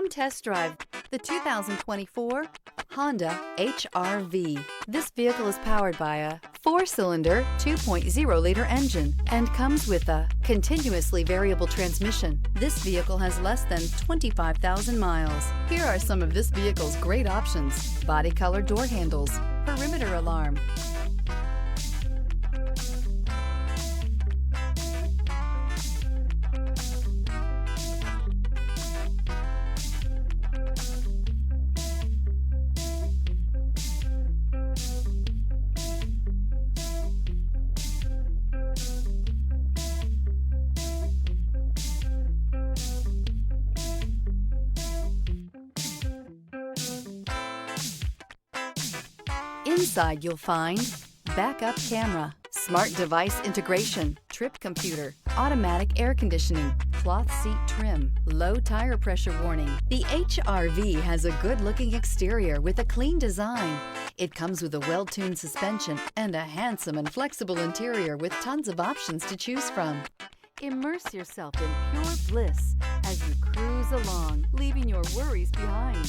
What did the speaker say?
Come test drive the 2024 Honda HR-V. This vehicle is powered by a 4-cylinder, 2.0-liter engine and comes with a continuously variable transmission. This vehicle has less than 25,000 miles. Here are some of this vehicle's great options: body color door handles, perimeter alarm, Inside you'll find backup camera, smart device integration, trip computer, automatic air conditioning, cloth seat trim, low tire pressure warning. The HR-V has a good-looking exterior with a clean design. It comes with a well-tuned suspension and a handsome and flexible interior with tons of options to choose from. Immerse yourself in pure bliss as you cruise along, leaving your worries behind.